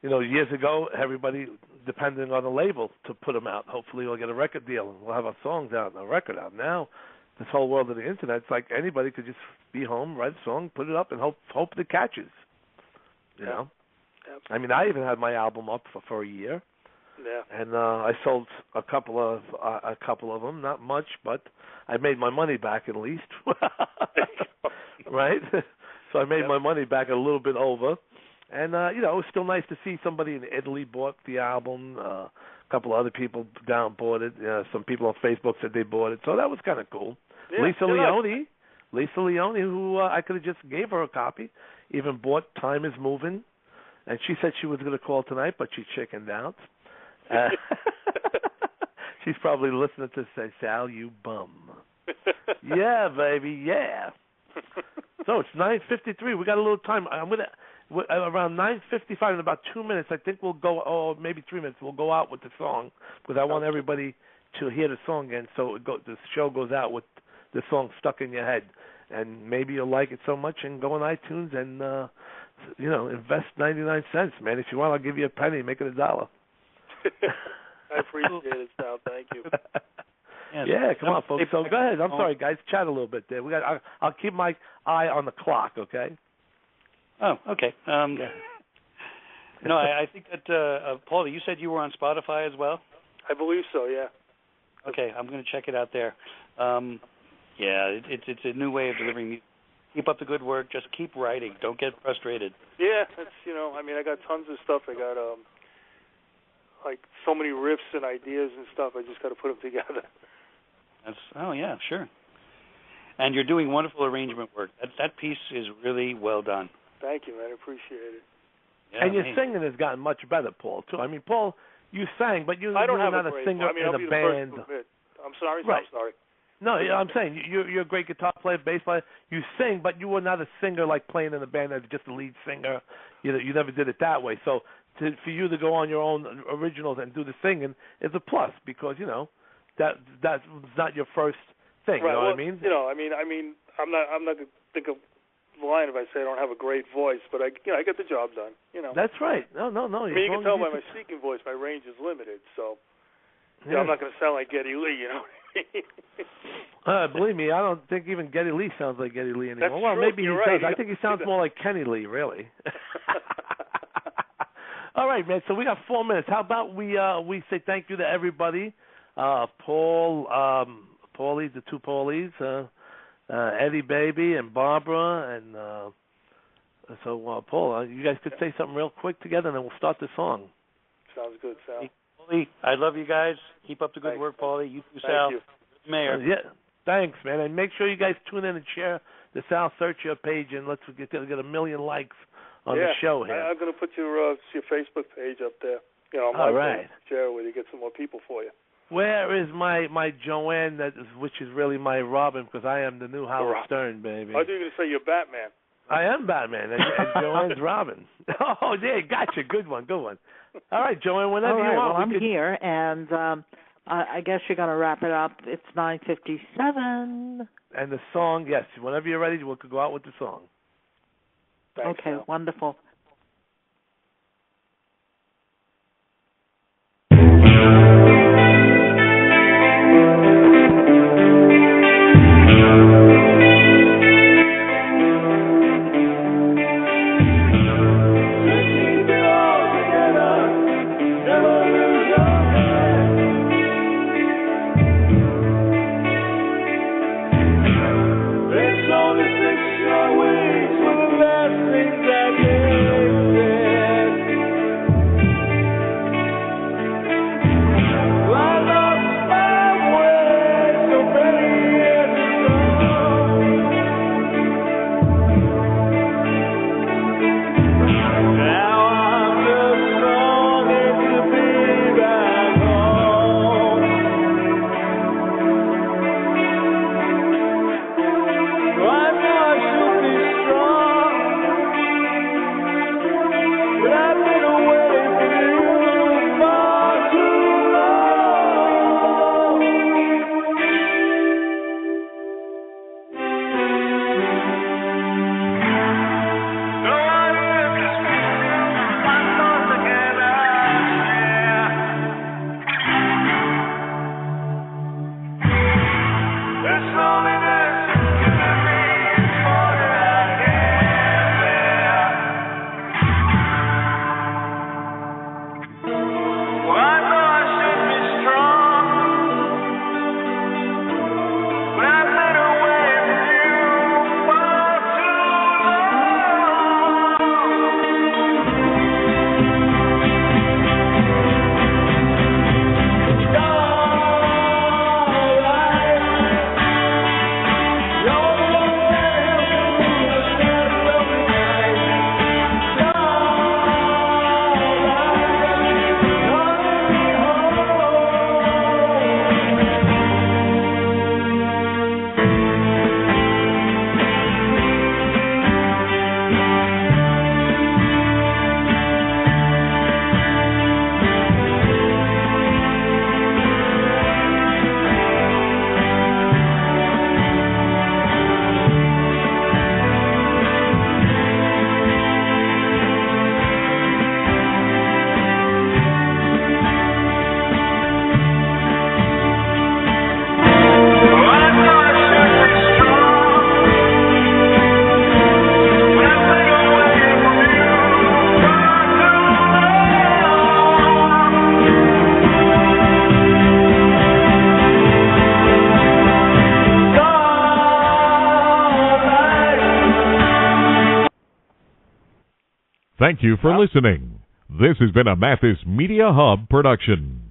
years ago, everybody depended on a label to put them out. Hopefully we'll get a record deal and we'll have our songs out and a record out. Now, this whole world of the Internet, it's like anybody could just be home, write a song, put it up, and hope it catches. You know? I mean, I even had my album up for a year. Yeah. And I sold a couple of them, not much, but I made my money back at least. Right? So I made my money back a little bit over. And, it was still nice to see somebody in Italy bought the album. A couple of other people bought it. Some people on Facebook said they bought it. So that was kind of cool. Yeah, Lisa Leone, who I could have just gave her a copy, even bought Time Is Moving. And she said she was going to call tonight, but she chickened out. She's probably listening to say, Sal, you bum. Yeah, baby, yeah. So it's 9:53. We got a little time. I'm gonna around 9:55 in about 2 minutes. I think we'll go, or maybe 3 minutes. We'll go out with the song because I want everybody to hear the song again. So the show goes out with the song stuck in your head, and maybe you'll like it so much and go on iTunes and invest 99 cents, man. If you want, I'll give you a penny. Make it $1. I appreciate it, Sal. Thank you. Yeah, come on, folks. So go ahead. I'm sorry, guys. Chat a little bit there. I'll keep my eye on the clock, okay? Oh, okay. No, I think that Paulie, you said you were on Spotify as well. I believe so. Yeah. Okay, I'm going to check it out there. Yeah, it's a new way of delivering music. Keep up the good work. Just keep writing. Don't get frustrated. Yeah, that's I mean, I got tons of stuff. I got like so many riffs and ideas and stuff. I just got to put them together. Oh yeah, sure. And you're doing wonderful arrangement work. That piece is really well done. Thank you, man. I appreciate it. Yeah, and your singing has gotten much better, Paul, too. I mean, Paul, you sang, but you're not a singer in a band. I'm sorry. Right. I'm sorry. No, I'm saying you're a great guitar player, bass player. You sing, but you were not a singer like playing in a band as just a lead singer. You never did it that way. So for you to go on your own originals and do the singing is a plus because that's not your first thing. Right. You know what I mean? I mean, I'm not gonna think of lying if I say I don't have a great voice, but I get the job done. That's right. No. I mean, you can tell by my speaking voice, my range is limited. So I'm not gonna sound like Geddy Lee. Believe me, I don't think even Geddy Lee sounds like Geddy Lee anymore. That's well, true. maybe You're he right. does. I think he sounds more like Kenny Lee, really. All right, man. So we got 4 minutes. How about we say thank you to everybody, Paul, Paulie, the two Paulies, Eddie Baby, and Barbara, and so Paul, you guys could say something real quick together, and then we'll start the song. Sounds good, Sal. Paulie, I love you guys. Keep up the good work, Paulie. You too, Sal. Thank you. Mayor. Yeah. Thanks, man. And make sure you guys tune in and share the Sal Sirchia page, and let's get 1 million likes on the show here. I'm going to put your Facebook page up there. All right. Share it with you, get some more people for you. Where is my Joanne, which is really my Robin, because I am the new Howard Stern, baby. I thought you were going to say you're Batman. I am Batman, and Joanne's Robin. Oh, yeah, gotcha. Good one. All right, Joanne, whenever you want. Well, I'm here, and I guess you're going to wrap it up. It's 9:57. And the song, yes, whenever you're ready, we could go out with the song. Thanks, okay, Sal. wonderful. It's only 6 short weeks for the last things I did. Thank you for listening. This has been a Mathis Media Hub production.